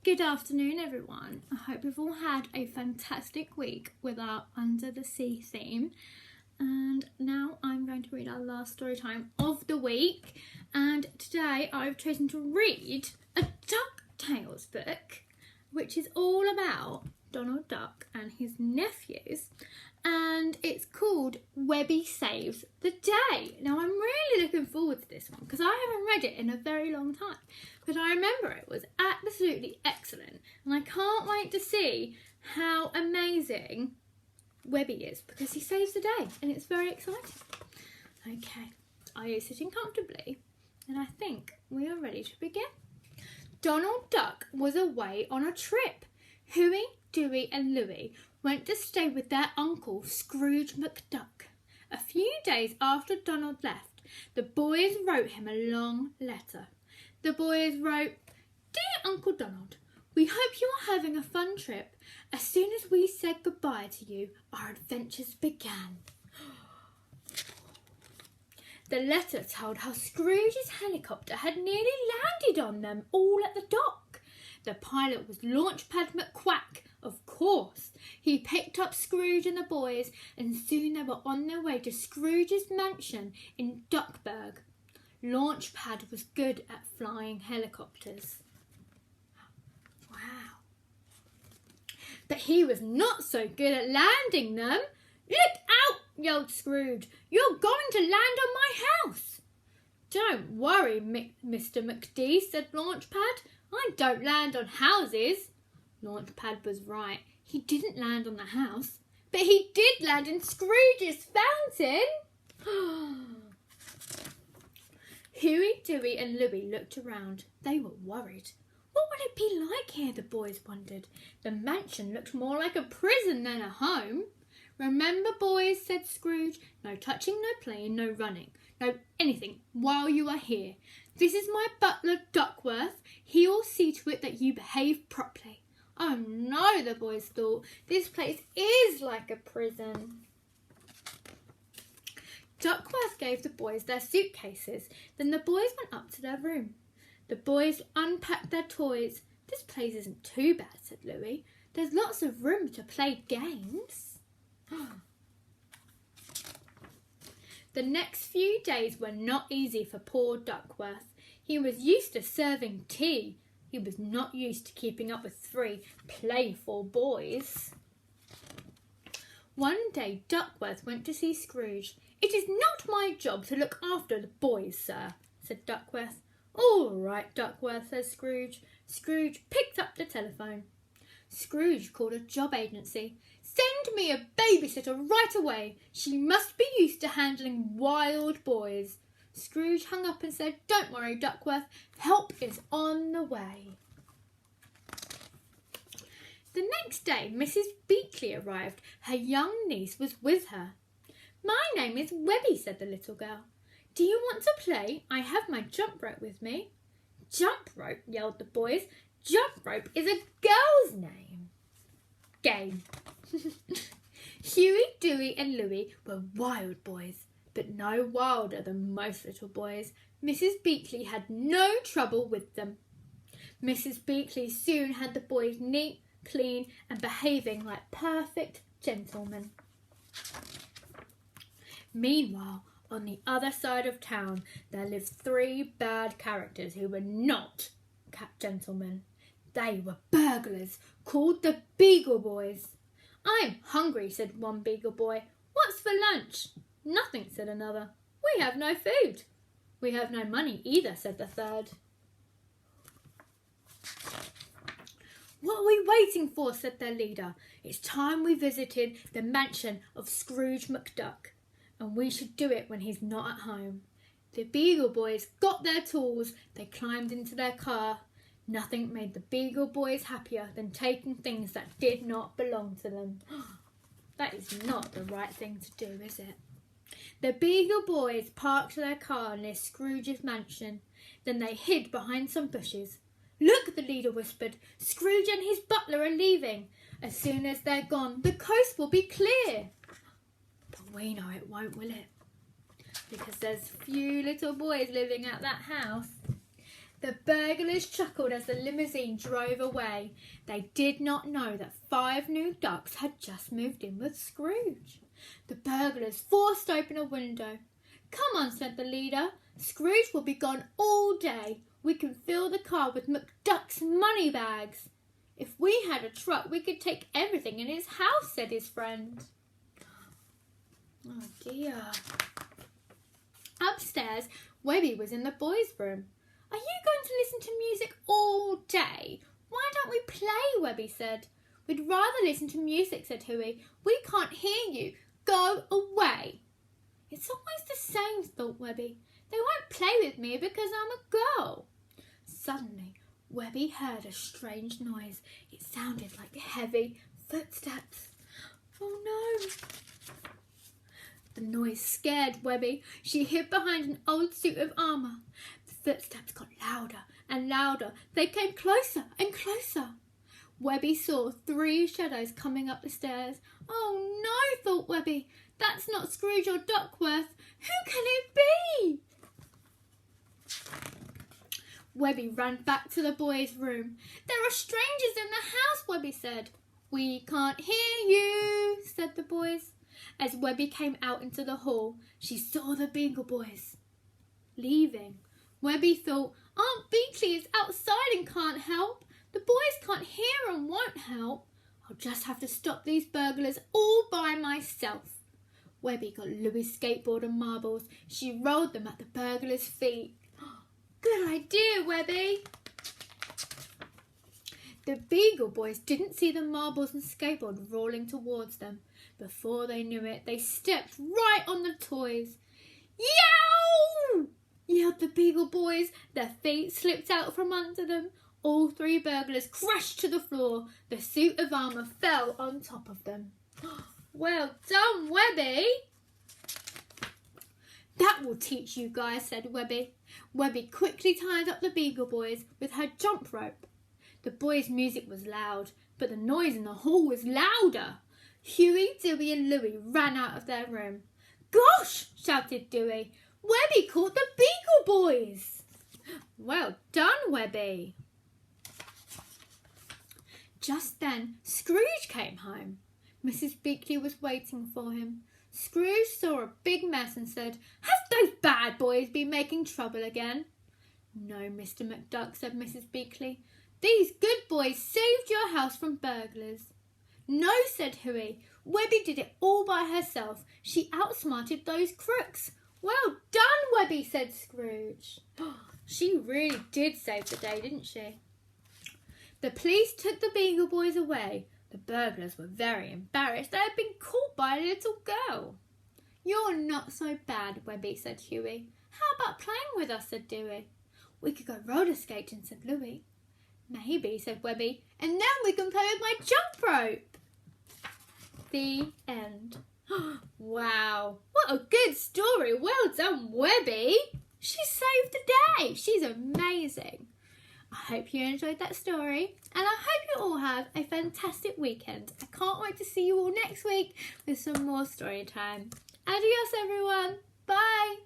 Good afternoon, everyone. I hope you've all had a fantastic week with our Under the Sea theme. And now I'm going to read our last story time of the week. And today I've chosen to read a DuckTales book, which is all about Donald Duck and his nephews. And it's called Webby Saves the Day. Now, I'm really looking forward to this one because I haven't read it in a very long time. But I remember it was absolutely excellent. And I can't wait to see how amazing Webby is because he saves the day. And it's very exciting. Okay, are you sitting comfortably? And I think we are ready to begin. Donald Duck was away on a trip. Huey, Dewey and Louie went to stay with their uncle Scrooge McDuck. A few days after Donald left, the boys wrote him a long letter. The boys wrote, "Dear Uncle Donald, we hope you are having a fun trip. As soon as we said goodbye to you, our adventures began." The letter told how Scrooge's helicopter had nearly landed on them all at the dock. The pilot was Launchpad McQuack, of course. He picked up Scrooge and the boys, and soon they were on their way to Scrooge's mansion in Duckburg. Launchpad was good at flying helicopters. Wow. But he was not so good at landing them. "Look out!" yelled Scrooge. "You're going to land on my house." "Don't worry, Mr. McD," said Launchpad. "I don't land on houses." Launchpad was right. He didn't land on the house, but he did land in Scrooge's fountain. Huey, Dewey and Louie looked around. They were worried. What would it be like here, the boys wondered. The mansion looked more like a prison than a home. "Remember, boys," said Scrooge, "no touching, no playing, no running, no anything while you are here. This is my butler, Duckworth. He will see to it that you behave properly." Oh no, the boys thought. This place is like a prison. Duckworth gave the boys their suitcases. Then the boys went up to their room. The boys unpacked their toys. "This place isn't too bad," said Louie. "There's lots of room to play games." The next few days were not easy for poor Duckworth. He was used to serving tea. He was not used to keeping up with 3 playful boys. One day Duckworth went to see Scrooge. "It is not my job to look after the boys, sir," said Duckworth. "All right, Duckworth," said Scrooge. Scrooge picked up the telephone. Scrooge called a job agency. "Send me a babysitter right away. She must be used to handling wild boys." Scrooge hung up and said, "Don't worry, Duckworth. Help is on the way." The next day, Mrs. Beakley arrived. Her young niece was with her. "My name is Webby," said the little girl. "Do you want to play? I have my jump rope with me." "Jump rope," yelled the boys. "Jump rope is a girl's name." Game. Huey, Dewey and Louie were wild boys, but no wilder than most little boys. Mrs. Beakley had no trouble with them. Mrs. Beakley soon had the boys neat, clean and behaving like perfect gentlemen. Meanwhile, on the other side of town, there lived 3 bad characters who were not gentlemen. They were burglars, called the Beagle Boys. "I'm hungry," said one Beagle Boy. "What's for lunch?" "Nothing," said another. "We have no food." "We have no money either," said the third. "What are we waiting for?" said their leader. "It's time we visited the mansion of Scrooge McDuck, and we should do it when he's not at home." The Beagle Boys got their tools. They climbed into their car. Nothing made the Beagle Boys happier than taking things that did not belong to them. That is not the right thing to do, is it? The Beagle Boys parked their car near Scrooge's mansion. Then they hid behind some bushes. "Look," the leader whispered. "Scrooge and his butler are leaving. As soon as they're gone, the coast will be clear." But we know it won't, will it? Because there's few little boys living at that house. The burglars chuckled as the limousine drove away. They did not know that 5 new ducks had just moved in with Scrooge. The burglars forced open a window. "Come on," said the leader. "Scrooge will be gone all day. We can fill the car with McDuck's money bags." "If we had a truck, we could take everything in his house," said his friend. Oh dear. Upstairs, Webby was in the boys' room. "Are you going to listen to music all day? Why don't we play?" Webby said. "We'd rather listen to music," said Huey. "We can't hear you. Go away." "It's always the same," thought Webby. "They won't play with me because I'm a girl." Suddenly, Webby heard a strange noise. It sounded like heavy footsteps. Oh no! The noise scared Webby. She hid behind an old suit of armour. The footsteps got louder and louder. They came closer and closer. Webby saw 3 shadows coming up the stairs. "Oh no," thought Webby. "That's not Scrooge or Duckworth. Who can it be?" Webby ran back to the boys' room. "There are strangers in the house," Webby said. "We can't hear you," said the boys. As Webby came out into the hall, she saw the Beagle Boys leaving. Webby thought, "Aunt Beakley is outside and can't help. The boys can't hear and won't help. I'll just have to stop these burglars all by myself." Webby got Louie's skateboard and marbles. She rolled them at the burglars' feet. "Good idea, Webby." The Beagle Boys didn't see the marbles and skateboard rolling towards them. Before they knew it, they stepped right on the toys. "Yow!" yelled the Beagle Boys. Their feet slipped out from under them. All 3 burglars crashed to the floor. The suit of armour fell on top of them. "Well done, Webby." "That will teach you guys," said Webby. Webby quickly tied up the Beagle Boys with her jump rope. The boys' music was loud, but the noise in the hall was louder. Huey, Dewey and Louie ran out of their room. "Gosh!" shouted Dewey. "Webby caught the Beagle Boys." "Well done, Webby." Just then, Scrooge came home. Mrs. Beakley was waiting for him. Scrooge saw a big mess and said, "Have those bad boys been making trouble again?" "No, Mr. McDuck," said Mrs. Beakley. "These good boys saved your house from burglars." "No," said Huey. "Webby did it all by herself. She outsmarted those crooks." "Well done, Webby," said Scrooge. She really did save the day, didn't she? The police took the Beagle Boys away. The burglars were very embarrassed. They had been caught by a little girl. "You're not so bad, Webby," said Huey. "How about playing with us?" said Dewey. "We could go roller skating," said Louie. "Maybe," said Webby, "and then we can play with my jump rope." The end. Wow, what a good story. Well done, Webby. She saved the day. She's amazing. I hope you enjoyed that story, and I hope you all have a fantastic weekend. I can't wait to see you all next week with some more story time. Adios, everyone. Bye.